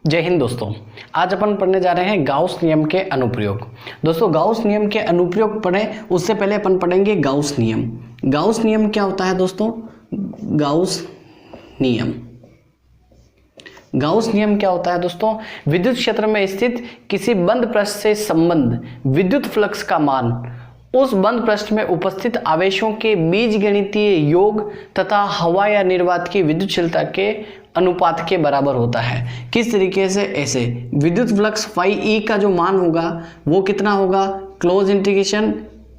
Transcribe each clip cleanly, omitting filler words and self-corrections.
जय हिंद दोस्तों। आज अपन पढ़ने जा रहे हैं गाउस नियम के अनुप्रयोग। दोस्तों गाउस नियम के अनुप्रयोग पढ़ें उससे पहले अपन पढ़ेंगे गाउस नियम। गाउस नियम क्या होता है दोस्तों? गाउस नियम गाउस नियम क्या होता है दोस्तों? विद्युत क्षेत्र में स्थित किसी बंद पृष्ठ से संबंध विद्युत फ्लक्स का मान उस बंद पृष्ठ में उपस्थित आवेशों के बीजगणितीय योग तथा हवा या निर्वात की विद्युतशीलता के अनुपात के बराबर होता है। किस तरीके से? ऐसे विद्युत फ्लक्स फाई ई का जो मान होगा वो कितना होगा? Close integration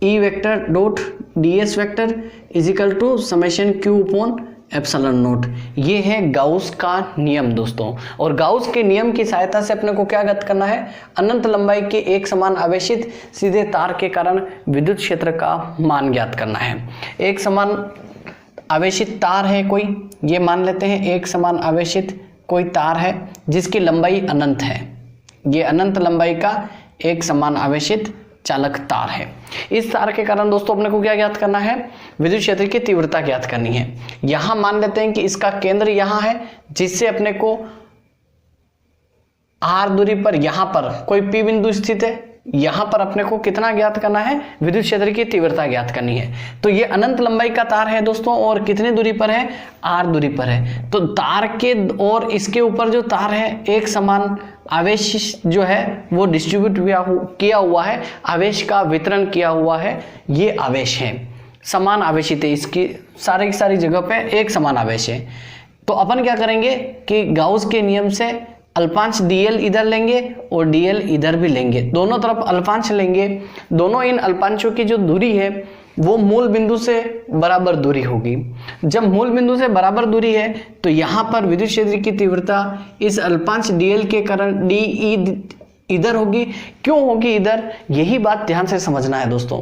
E vector dot ds vector is equal to summation q upon epsilon naught. ये है गाउस का नियम दोस्तों। और गाउस के नियम की सहायता से अपने को क्या ज्ञात करना है? अनंत लंबाई के एक समान आवेशित सीधे तार के कारण विद्युत क्षेत्र का मान ज्ञात करना है। एक समान आवेशित तार है कोई, ये मान लेते हैं एक समान आवेशित कोई तार है जिसकी लंबाई अनंत है। ये अनंत लंबाई का एक समान आवेशित चालक तार है। इस तार के कारण दोस्तों अपने को क्या ज्ञात करना है? विद्युत क्षेत्र की तीव्रता ज्ञात करनी है। यहां मान लेते हैं कि इसका केंद्र यहां है, जिससे अपने को r दूरी पर यहां पर कोई p बिंदु स्थित है। यहां पर अपने को कितना ज्ञात करना है? विद्युत क्षेत्र की तीव्रता ज्ञात करनी है। तो ये अनंत लंबाई का तार है दोस्तों, और कितनी दूरी पर है? r दूरी पर है। तो तार के और इसके ऊपर जो तार है एक समान आवेश जो है वो डिस्ट्रीब्यूट किया हुआ है, आवेश का वितरण किया हुआ है। ये आवेश है, समान आवेशित है, इसकी सारी की सारी जगह पे एक समान आवेश है। तो अपन क्या करेंगे कि गाउस के नियम से अल्पांश dl इधर लेंगे और dl इधर भी लेंगे, दोनों तरफ अल्पांश लेंगे। दोनों इन अल्पांशों की जो दूरी है वो मूल बिंदु से बराबर दूरी होगी। जब मूल बिंदु से बराबर दूरी है तो यहाँ पर विद्युत क्षेत्र की तीव्रता इस अल्पांश dl के कारण de इधर होगी। क्यों होगी इधर? यही बात ध्यान से समझना है दोस्तों।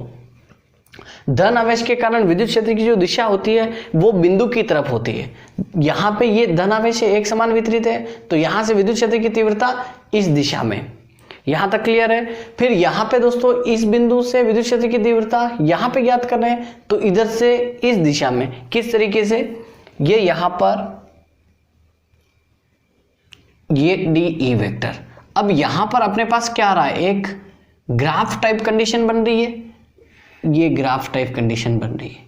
धन आवेश के कारण विद्युत क्षेत्र की जो दिशा होती है वो बिंदु की तरफ होती है। यहाँ पे ये धन आवेश एक समान वितरित है, तो यहाँ से विद्युत क्षेत्र की तीव्रता इस दिशा में। यहाँ तक क्लियर है? फिर यहाँ पे दोस्तों इस बिंदु से विद्युत क्षेत्र की तीव्रता यहाँ पे ज्ञात कर रहे हैं, तो इधर से इस दिशा में किस तरीके से? ये यहाँ पर ये de वेक्टर। अब यहाँ पर अपने पास क्या आ रहा है? एक ग्राफ टाइप कंडीशन बन रही है। ये ग्राफ टाइप कंडीशन बन रही है,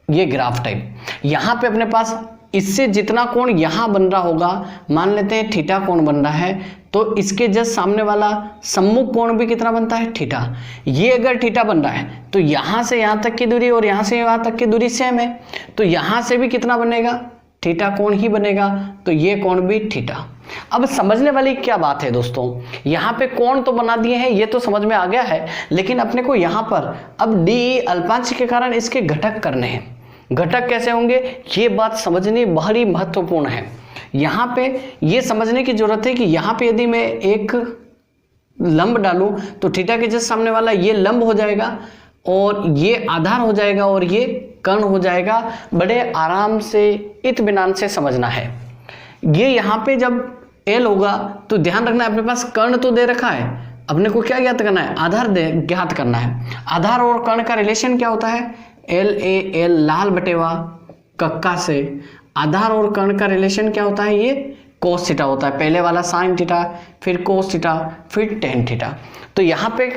ये ग्राफ टाइप। यहां पे अपने पास इससे जितना कोण यहां बन रहा होगा, मान लेते हैं थीटा कोण बन रहा है, तो इसके जस्ट सामने वाला सम्मुख कोण भी कितना बनता है? थीटा। ये अगर थीटा बन रहा है तो यहां से यहां तक की दूरी और यहां से यहां तक की दूरी सेम है, तो यहां से भी कितना बनेगा? थीटा कोण ही बनेगा। तो ये कोण भी थीटा। अब समझने वाली क्या बात है दोस्तों, यहाँ पे कोण तो बना दिए हैं, ये तो समझ में आ गया है, लेकिन अपने को यहाँ पर अब डी अल्पांश के कारण इसके घटक करने हैं। घटक कैसे होंगे ये बात समझनी बड़ी महत्वपूर्ण है। यहाँ पे ये समझने की जरूरत है कि यहाँ पे यदि मैं एक लंब डालूं तो थीटा के जस्ट सामने वाला ये लंब हो जाएगा और ये आधार हो जाएगा और ये कर्ण हो जाएगा। बड़े आराम से इत्मीनान से समझना है। ये यहाँ पे जब L होगा तो ध्यान रखना है अपने पास कर्ण तो दे रखा है, अपने को क्या ज्ञात करना है? आधार ज्ञात करना है। आधार और कर्ण का रिलेशन क्या होता है? LAL लाल बटेवा कक्का से। आधार और कर्ण का रिलेशन क्या होता है? ये कोस थीटा होता है। पहले वाला साइन थीटा, फिर कोस थीटा, फिर टेन थीटा। तो यहाँ पे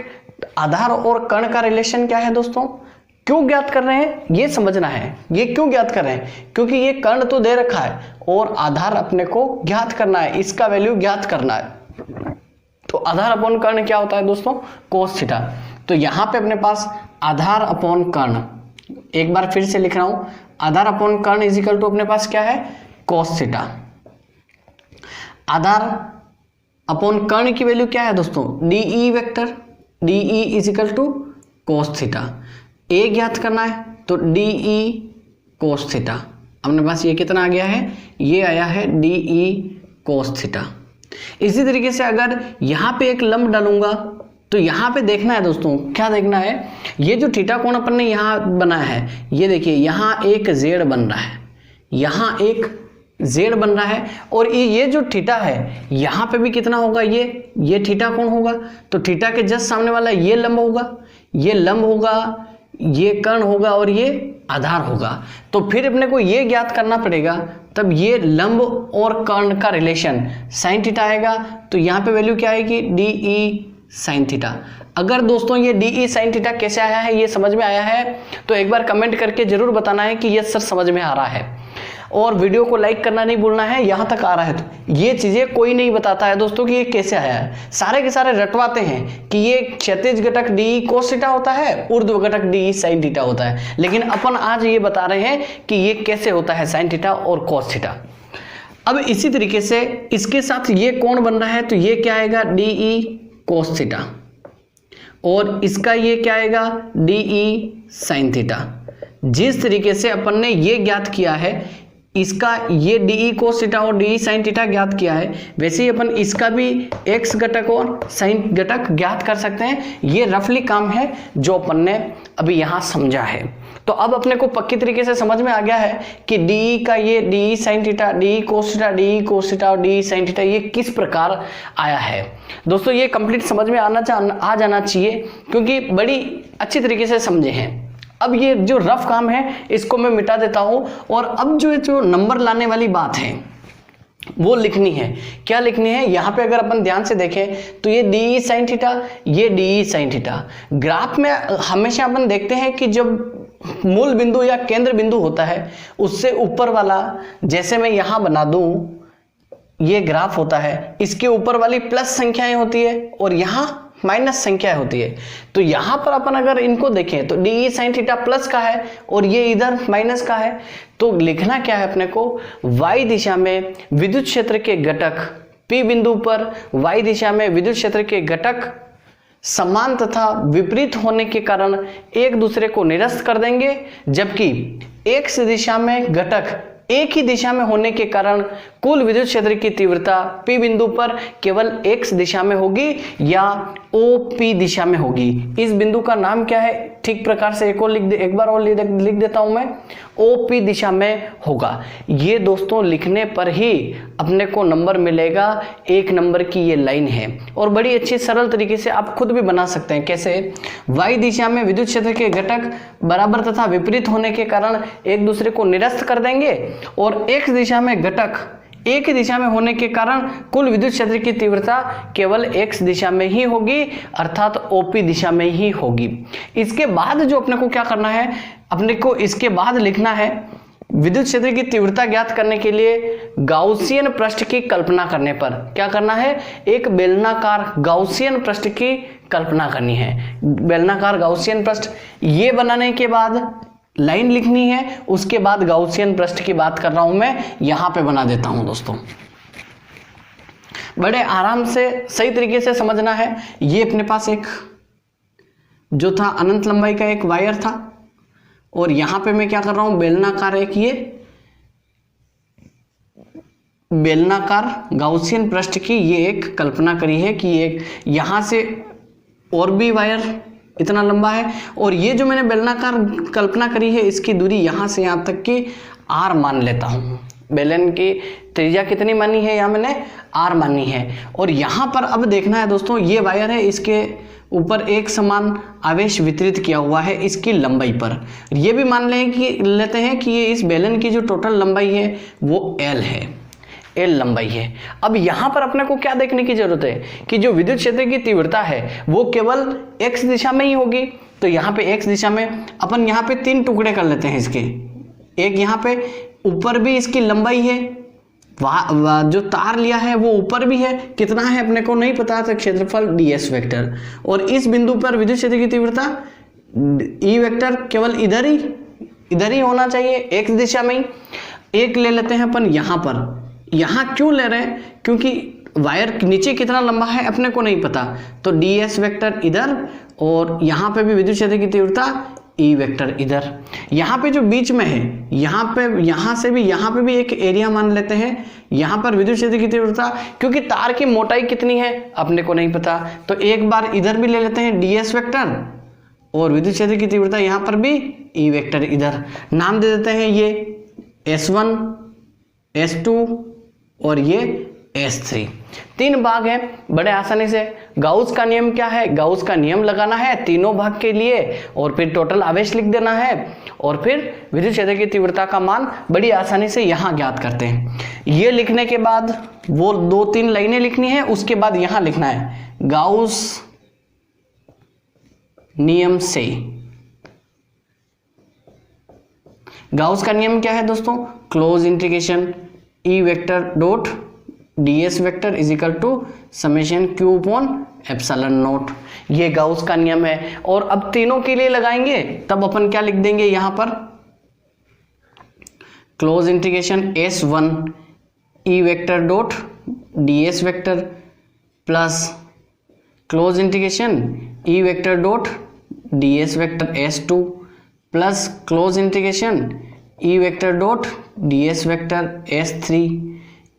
आधार और कर्ण का रिलेशन क्या है दोस्तों? क्यों ज्ञात कर रहे हैं ये समझना है। ये क्यों ज्ञात कर रहे हैं? क्योंकि ये कर्ण तो दे रखा है और आधार अपने को ज्ञात करना है, इसका वैल्यू ज्ञात करना है। तो आधार अपॉन कर्ण क्या होता है दोस्तों? Cos theta. तो यहां पे अपने पास आधार अपॉन कर्ण, एक बार फिर से लिख रहा हूं, आधार अपॉन कर्ण इज इक्वल टू अपने पास क्या है? Cos theta. आधार अपॉन कर्ण की वैल्यू क्या है दोस्तों? de vector, de is equal to cos theta. A ज्ञात करना है तो de कोस थीटा। अपने पास ये कितना आ गया है? ये आया है de कोस थीटा। इसी तरीके से अगर यहाँ पे एक लंब डालूंगा तो यहाँ पे देखना है दोस्तों, क्या देखना है? ये जो थीटा कोण अपन ने यहाँ बनाया है, ये देखिए यहाँ एक जेड बन रहा है, यहाँ एक जेड बन रहा है, और ये जो थीटा है यहाँ पे भी कितना होगा? ये थीटा कोण होगा। तो थीटा के जस्ट सामने वाला ये लंब होगा, ये लंब होगा, ये कर्ण होगा और ये आधार होगा। तो फिर अपने को ये ज्ञात करना पड़ेगा तब ये लंब और कर्ण का रिलेशन साइन थीटा आएगा, तो यहाँ पे वैल्यू क्या आएगी, डी ई साइन थीटा। अगर दोस्तों ये डी ई साइन थीटा कैसे आया है, ये समझ में आया है तो एक बार कमेंट करके जरूर बताना है कि ये सर समझ में आ रहा है, और वीडियो को लाइक करना नहीं भूलना है। यहाँ तक आ रहा है तो ये चीजें कोई नहीं बताता है दोस्तों कि ये कैसे आया है, सारे के सारे रटवाते हैं कि ये क्षैतिज घटक डी कोस थीटा होता है, ऊर्ध्व घटक डी साइन थीटा होता है, लेकिन अपन आज ये बता रहे हैं कि ये कैसे होता है साइन थीटा और कोस थीटा। अब इसी तरीके से इसके साथ ये कोण बन रहा है, तो ये क्या आएगा, डी ई कोस थीटा, और इसका ये क्या आएगा, डी ई साइन थीटा। जिस तरीके से अपन ने ये ज्ञात किया है, इसका ये डी ई कोस थीटा और डी ई साइन थीटा ज्ञात किया है, वैसे ही अपन इसका भी एक्स घटक और साइन घटक ज्ञात कर सकते हैं। ये रफली काम है जो अपन ने अभी यहाँ समझा है। तो अब अपने को पक्की तरीके से समझ में आ गया है कि डी का ये D E sine theta, D E cos theta, D E cos theta और डी ई साइन थीटा ये किस प्रकार आया है। दोस्तों ये कंप्लीट समझ में आ जाना चाहिए, क्योंकि बड़ी अच्छी तरीके से समझे हैं। अब ये जो रफ काम है इसको मैं मिटा देता हूं, और अब जो नंबर लाने वाली बात है वो लिखनी है। क्या लिखनी है, यहाँ पे अगर अपन ध्यान से देखें तो ये डी ई साइन थीटा, ये D E sine theta. Graph में हमेशा अपन देखते हैं कि जब मूल बिंदु या केंद्र बिंदु होता है उससे ऊपर वाला, जैसे मैं यहाँ बना दूं, ये ग्राफ होता है, इसके ऊपर वाली प्लस संख्याएं होती है और यहाँ माइनस संख्या होती है। तो यहां पर अपन अगर इनको देखें तो D E sine theta plus का है और ये इधर माइनस का है, तो लिखना क्या है अपने को, y दिशा में विद्युत क्षेत्र के घटक P बिंदु पर y दिशा में विद्युत क्षेत्र के घटक समान तथा विपरीत होने के कारण एक दूसरे को निरस्त कर देंगे, जबकि x दिशा में घटक एक ही दिशा में होने के कारण कुल विद्युत क्षेत्र की तीव्रता P बिंदु पर केवल x दिशा में होगी या OP दिशा में होगी। इस बिंदु का नाम क्या है, ठीक प्रकार से एक बार और लिख देता हूं मैं, OP दिशा में होगा। ये दोस्तों लिखने पर ही अपने को नंबर मिलेगा, 1 नंबर की ये लाइन है, और बड़ी अच्छी सरल तरीके से आप खुद भी बना सकते हैं। कैसे, y दिशा में विद्युत क्षेत्र के घटक बराबर तथा विपरीत होने के कारण एक दूसरे को निरस्त कर देंगे, और x दिशा में घटक एक ही दिशा में होने के कारण कुल विद्युत क्षेत्र की तीव्रता केवल x दिशा में ही होगी, अर्थात OP दिशा में ही होगी। इसके बाद जो अपने को क्या करना है, अपने को इसके बाद लिखना है विद्युत क्षेत्र की तीव्रता ज्ञात करने के लिए गाउसियन पृष्ठ की कल्पना करने पर क्या करना है, एक बेलनाकार गाउसियन पृष्ठ की कल्पना करनी है। बेलनाकार गाउसियन पृष्ठ ये बनाने के बाद लाइन लिखनी है, उसके बाद गाउसियन पृष्ठ की बात कर रहा हूं मैं, यहां पे बना देता हूं दोस्तों। बड़े आराम से सही तरीके से समझना है। ये अपने पास एक जो था अनंत लंबाई का एक वायर था, और यहां पे मैं क्या कर रहा हूं, बेलनाकार एक ये बेलनाकार गाउसियन पृष्ठ की ये एक कल्पना करी है कि एक यहां से और भी वायर इतना लंबा है, और ये जो मैंने बेलनाकार कल्पना करी है इसकी दूरी यहां से यहां तक की r मान लेता हूं। बेलन की त्रिज्या कितनी मानी है, यहाँ मैंने r मानी है। और यहां पर अब देखना है दोस्तों, ये वायर है, इसके ऊपर एक समान आवेश वितरित किया हुआ है इसकी लंबाई पर। ये भी मान लेते हैं कि ये इस बेलन की जो टोटल लंबाई है वो l है, L लंबाई है। अब यहां पर अपने को क्या देखने की जरूरत है कि जो विद्युत क्षेत्र की तीव्रता है वो केवल x दिशा में ही होगी। तो यहाँ पे x दिशा में अपन यहाँ पे 3 टुकड़े कर लेते हैं इसके। एक यहाँ पे ऊपर भी इसकी लंबाई है, जो तार लिया है वो ऊपर भी है, कितना है अपने को नहीं पता था, क्षेत्रफल ds वेक्टर, और इस बिंदु पर विद्युत क्षेत्र की तीव्रता E वेक्टर केवल इधर ही होना चाहिए, x दिशा में ही। एक ले लेते हैं अपन यहाँ पर। यहाँ क्यों ले रहे हैं, क्योंकि वायर नीचे कितना लंबा है अपने को नहीं पता, तो ds वेक्टर इधर, और यहाँ पे भी विद्युत क्षेत्र की तीव्रता E वेक्टर इधर। यहाँ पे जो बीच में है, यहाँ पे भी एक एरिया मान लेते हैं। यहाँ पर विद्युत क्षेत्र की तीव्रता, क्योंकि तार की मोटाई कितनी है अपने को नहीं पता, तो एक बार इधर भी ले लेते हैं ds वेक्टर, और विद्युत क्षेत्र की तीव्रता यहाँ पर भी E वेक्टर इधर। नाम दे देते हैं ये S1 S2 और ये S3। 3 भाग हैं, बड़े आसानी से। गाउस का नियम क्या है? गाउस का नियम लगाना है तीनों भाग के लिए और फिर टोटल आवेश लिख देना है और फिर विद्युत क्षेत्र की तीव्रता का मान बड़ी आसानी से यहां ज्ञात करते हैं। ये लिखने के बाद वो 2-3 लाइनें लिखनी है, उसके बाद यहां लिखना है गाउस नियम से। गाउस का नियम क्या है दोस्तों? Close integration E vector dot ds vector is equal to summation q upon epsilon naught. ये गाउस का नियम है। और अब तीनों के लिए लगाएंगे तब अपन क्या लिख देंगे यहां पर? Close integration S1 E vector dot ds vector plus close integration E vector dot ds vector S2 plus close integration E vector dot ds vector S3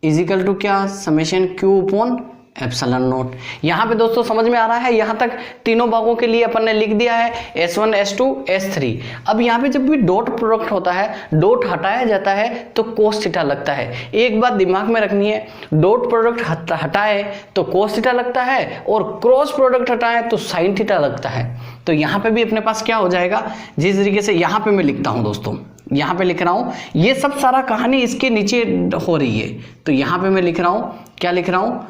is equal to क्या? Summation q upon epsilon naught. यहाँ पे दोस्तों समझ में आ रहा है? यहाँ तक तीनों भागों के लिए अपन ने लिख दिया है S1 S2 S3। अब यहाँ पे जब भी डॉट प्रोडक्ट होता है, डॉट हटाया जाता है तो कोस थीटा लगता है। एक बात दिमाग में रखनी है, डॉट प्रोडक्ट हटाए तो कोस थीटा लगता है और क्रॉस प्रोडक्ट हटाए तो साइन थीटा लगता है। तो यहाँ पे भी अपने पास क्या हो जाएगा, जिस तरीके से यहाँ पे मैं लिखता हूँ दोस्तों, यहाँ पे लिख रहा हूँ, ये सब सारा कहानी इसके नीचे हो रही है। तो यहाँ पे मैं लिख रहा हूँ, क्या लिख रहा हूँ?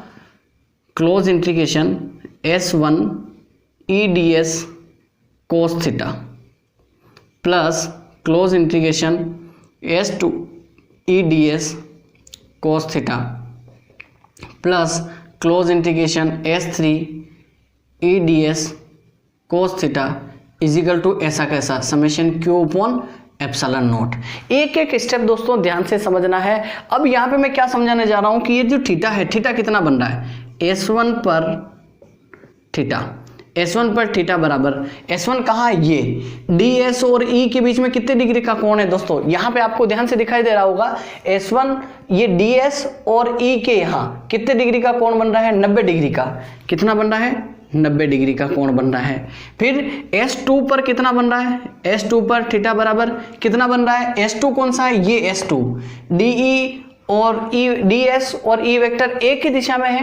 Close integration S1 E ds cos theta plus close integration S2 E ds cos theta plus close integration S3 E ds cos theta is equal to ऐसा कैसा? Summation q upon epsilon naught. एक एक step दोस्तों ध्यान से समझना है। अब यहाँ पे मैं क्या समझाने जा रहा हूँ कि ये जो थीटा है, थीटा कितना बन रहा है? S1 पर थीटा, S1 पर थीटा बराबर S1 कहाँ है? ये ds और E के बीच में कितने डिग्री का कोण है दोस्तों? यहाँ पे आपको ध्यान से दिखाई दे रहा होगा S1, ये ds और E के यहाँ कितने डिग्री का कोण बन रहा है? 90 डिग्री का। कितना बन रहा है? 90 डिग्री का कोण बन रहा है। फिर S2 पर कितना बन रहा है? S2 पर थीटा बराबर कितना बन रहा है? S2 कौन सा है? ये S2 DE और ds और E वेक्टर एक ही दिशा में है।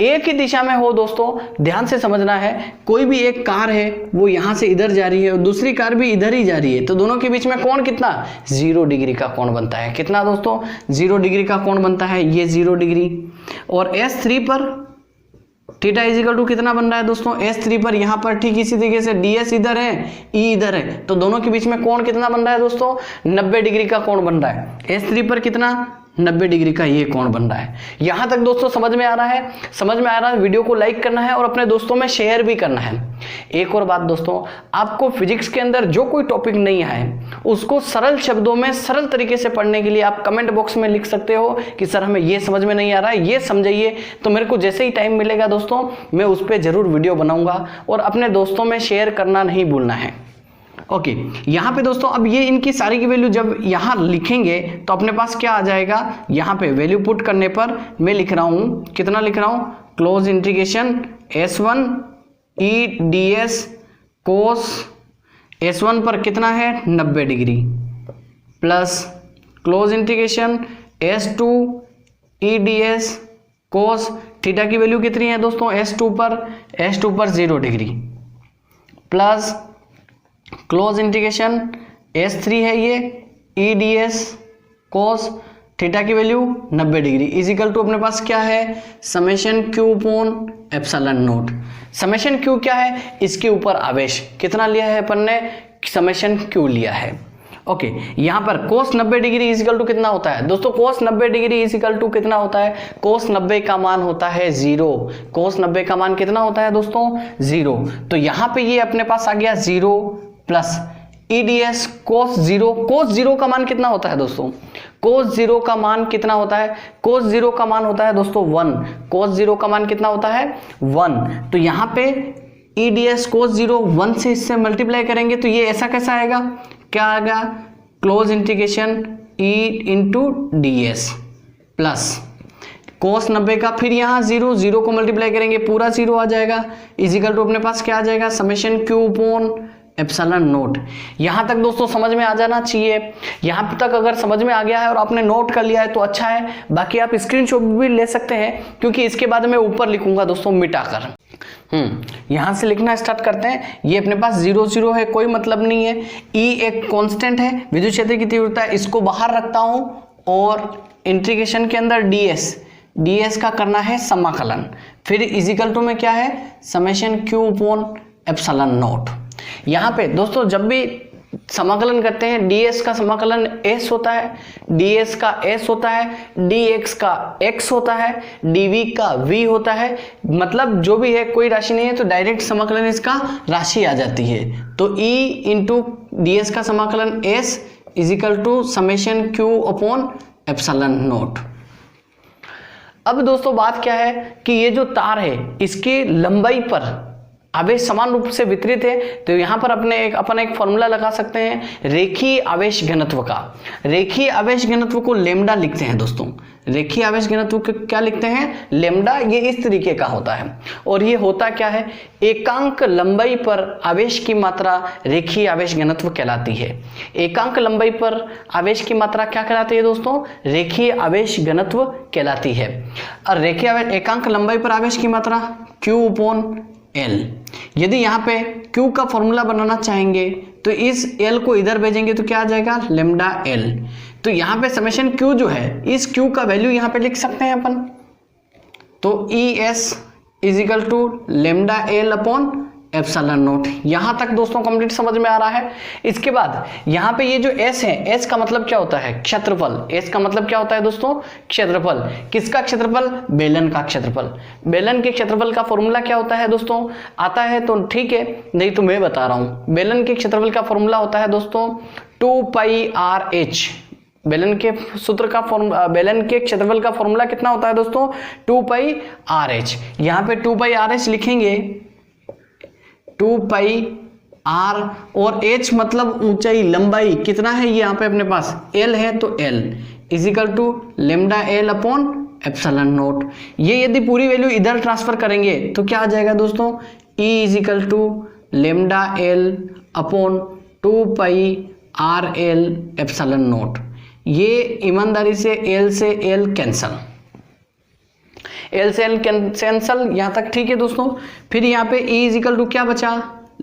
एक ही दिशा में हो दोस्तों, ध्यान से समझना है। कोई भी एक कार है वो यहां से इधर जा रही है और दूसरी कार भी इधर ही जा रही है, तो दोनों के बीच में कोण कितना? 0 डिग्री का कोण बनता है। कितना दोस्तों? 0 डिग्री का कोण बनता है, ये 0 डिग्री। और S3 पर थीटा इज इक्वल टू कितना बन रहा है दोस्तों? S3 पर यहाँ पर ठीक इसी तरीके से ds इधर है, E इधर है, तो दोनों के बीच में कोण कितना बन रहा है दोस्तों? 90 डिग्री का कोण बन रहा है। S3 पर कितना? 90 डिग्री का ये कोण बन रहा है। यहां तक दोस्तों समझ में आ रहा है? समझ में आ रहा है? वीडियो को लाइक करना है और अपने दोस्तों में शेयर भी करना है। एक और बात दोस्तों, आपको फिजिक्स के अंदर जो कोई टॉपिक नहीं आए उसको सरल शब्दों में सरल तरीके से पढ़ने के लिए आप कमेंट बॉक्स में लिख सकते हो कि सर हमें ये समझ में नहीं आ रहा है, ये समझाइए। तो मेरे को जैसे ही टाइम मिलेगा दोस्तों मैं उस पर जरूर वीडियो बनाऊंगा और अपने दोस्तों में शेयर करना नहीं भूलना है। ओके, यहाँ पे दोस्तों अब ये इनकी सारी की वैल्यू जब यहाँ लिखेंगे तो अपने पास क्या आ जाएगा? यहाँ पे वैल्यू पुट करने पर मैं लिख रहा हूँ, कितना लिख रहा हूँ? Close integration S1 E ds cos S1 पर कितना है? 90 degree plus close integration S2 E ds cos theta की वैल्यू कितनी है दोस्तों? S2 पर 0 degree plus close integration S3 है ये E ds cos थीटा की value 90 degree is equal to अपने पास क्या है? Summation q upon epsilon naught. Summation q क्या है? इसके ऊपर आवेश कितना लिया है अपन ने? समेशन q लिया है। ओके, यहाँ पर cos 90 degree is equal to कितना होता है दोस्तों? cos 90 degree is equal to कितना होता है? cos 90 का मान होता है 0। cos 90 का मान कितना होता है दोस्तों? 0। तो यहाँ पे ये अपने पास आ गया 0 plus E ds cos 0। cos 0 का मान कितना होता है दोस्तों? cos 0 का मान कितना होता है? cos 0 का मान होता है दोस्तों 1। cos 0 का मान कितना होता है? 1। तो यहाँ पे E ds cos 0 1 से इससे मल्टीप्लाई करेंगे तो ये ऐसा कैसा आएगा? क्या आएगा? Close integration E into ds plus cos 90 का फिर यहाँ 0 को मल्टीप्लाई करेंगे पूरा 0 आ जाएगा इज इक्वल टू अपने पास क्या आ जाएगा? Summation q upon epsilon naught. यहां तक दोस्तों समझ में आ जाना चाहिए। यहां तक अगर समझ में आ गया है और आपने नोट कर लिया है तो अच्छा है, बाकी आप स्क्रीनशॉट भी ले सकते हैं, क्योंकि इसके बाद मैं ऊपर लिखूंगा दोस्तों मिटाकर। यहां से लिखना स्टार्ट करते हैं। ये अपने पास 0 0 है, कोई मतलब नहीं है। ई एक कांस्टेंट है, विद्युत क्षेत्र की तीव्रता, इसको बाहर रखता हूं और इंटीग्रेशन के अंदर ds का करना है समाकलन, फिर इजिकल टू में क्या है summation q upon epsilon naught. यहां पे दोस्तों जब भी समाकलन करते हैं ds का समाकलन s होता है, ds का s होता है, dx का x होता है, dv का v होता है। मतलब जो भी है कोई राशि नहीं है तो डायरेक्ट समाकलन इसका राशि आ जाती है। तो e इंटू ds का समाकलन s is equal to summation q upon epsilon naught. अब दोस्तों बात क्या है कि ये जो तार है इसकी लंबाई पर आवेश समान रूप से वितरित है, तो यहां पर अपन एक फॉर्मूला लगा सकते हैं रेखीय आवेश घनत्व का। रेखीय आवेश घनत्व को लेमडा लिखते हैं दोस्तों। रेखीय आवेश घनत्व को क्या लिखते हैं लेमडा। ये इस तरीके का होता है और ये होता क्या है एकांक लंबाई पर आवेश की मात्रा रेखीय आवेश घनत्व कहलाती है। एकांक लंबाई पर आवेश की मात्रा क्या कहलाती है दोस्तों रेखीय आवेश घनत्व कहलाती है। और रेखीय आवेश एकांक लंबाई पर आवेश की मात्रा q अपॉन L। यदि यहाँ पे Q का फॉर्मूला बनाना चाहेंगे तो इस L को इधर भेजेंगे तो क्या आ जाएगा लेमडा L। तो यहाँ पे समेशन Q जो है इस Q का वैल्यू यहाँ पे लिख सकते हैं अपन, तो ES is equal to lambda L upon epsilon naught. यहां तक दोस्तों कंप्लीट समझ में आ रहा है। इसके बाद यहाँ पे ये जो S है, S का मतलब क्या होता है क्षेत्रफल। S का मतलब क्या होता है दोस्तों क्षेत्रफल। किसका क्षेत्रफल बेलन का क्षेत्रफल। बेलन के क्षेत्रफल का फॉर्मूला क्या होता है दोस्तों आता है तो ठीक है, नहीं तो मैं बता रहा हूं। बेलन के क्षेत्रफल का फॉर्मूला होता है दोस्तों 2πRh। बेलन के सूत्र का बेलन के क्षेत्रफल का फॉर्मूला कितना होता है दोस्तों 2πRh। यहाँ पे 2πRh लिखेंगे 2πr और h मतलब ऊंचाई लंबाई कितना है ये यहाँ पे अपने पास l है तो l is equal to lambda l upon epsilon naught. ये यदि पूरी वैल्यू इधर ट्रांसफर करेंगे तो क्या आ जाएगा दोस्तों e is equal to lambda l upon 2πrl epsilon naught. ये ईमानदारी से l से l कैंसल, L से L कैंसल यहाँ तक ठीक है दोस्तों। फिर यहाँ पे E इजिकल टू क्या बचा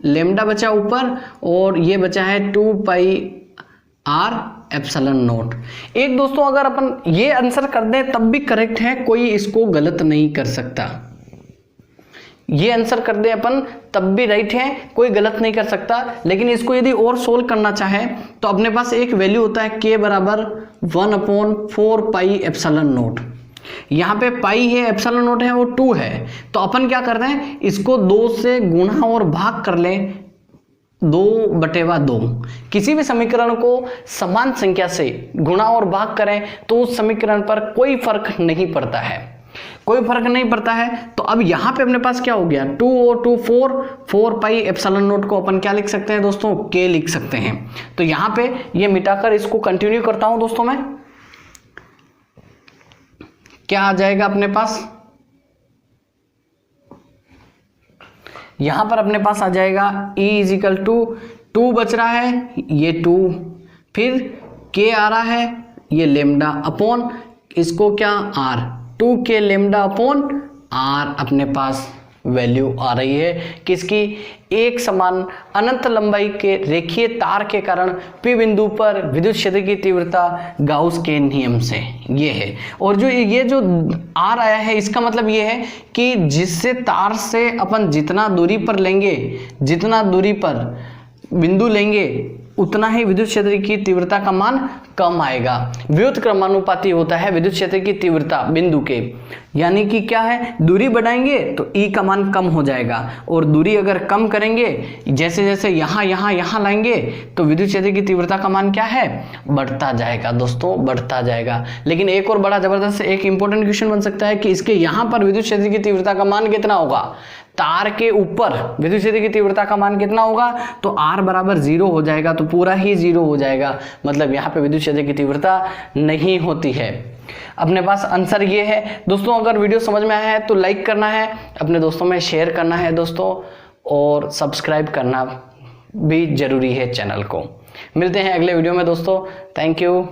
लेमडा बचा ऊपर और ये बचा है 2πr एप्सिलॉन नोट। एक दोस्तों अगर अपन ये आंसर कर दें तब भी करेक्ट है, कोई इसको गलत नहीं कर सकता। ये आंसर कर दें अपन तब भी राइट है, कोई गलत नहीं कर सकता। लेकिन इसको यदि और सोल्व करना चाहे तो अपने पास एक वैल्यू होता है k बराबर 1/4π एप्सिलॉन नोट। यहाँ पे पाई है एप्सिलॉन नोट है और 2 है, तो अपन क्या कर रहे हैं इसको 2 से गुणा और भाग कर लें 2/2। किसी भी समीकरण को समान संख्या से गुणा और भाग करें तो उस समीकरण पर कोई फर्क नहीं पड़ता है, कोई फर्क नहीं पड़ता है। तो अब यहाँ पे अपने पास क्या हो गया 2 और 2 4π एप्सिलॉन नोट को अपन क्या लिख सकते हैं दोस्तों k लिख सकते हैं। तो यहाँ पे ये मिटाकर इसको कंटिन्यू करता हूं दोस्तों मैं, क्या आ जाएगा अपने पास यहां पर अपने पास आ जाएगा E इजिकल टू 2 बच रहा है ये 2, फिर K आ रहा है ये लेमडा अपॉन इसको क्या R 2K lambda upon R अपने पास वैल्यू आ रही है किसकी एक समान अनंत लंबाई के रेखीय तार के कारण P बिंदु पर विद्युत क्षेत्र की तीव्रता गाउस के नियम से ये है। और जो ये जो R आया है इसका मतलब ये है कि जिससे तार से अपन जितना दूरी पर लेंगे, जितना दूरी पर बिंदु लेंगे उतना ही विद्युत क्षेत्र की तीव्रता का मान कम आएगा। व्युत क्रमानुपाती होता है विद्युत क्षेत्र की तीव्रता बिंदु के, यानी कि क्या है दूरी बढ़ाएंगे तो E का मान कम हो जाएगा और दूरी अगर कम करेंगे जैसे जैसे यहाँ लाएंगे तो विद्युत क्षेत्र की तीव्रता का मान क्या है बढ़ता जाएगा दोस्तों, बढ़ता जाएगा। लेकिन एक और बड़ा जबरदस्त एक इंपॉर्टेंट क्वेश्चन बन सकता है कि इसके यहाँ पर विद्युत क्षेत्र की तीव्रता का मान कितना होगा, तार के ऊपर विद्युत क्षेत्र की तीव्रता का मान कितना होगा तो R बराबर 0 हो जाएगा, तो पूरा ही 0 हो जाएगा, मतलब यहाँ पे विद्युत क्षेत्र की तीव्रता नहीं होती है। अपने पास आंसर ये है दोस्तों। अगर वीडियो समझ में आया है तो लाइक करना है, अपने दोस्तों में शेयर करना है दोस्तों और सब्सक्राइब करना भी जरूरी है चैनल को। मिलते हैं अगले वीडियो में दोस्तों। Thank you.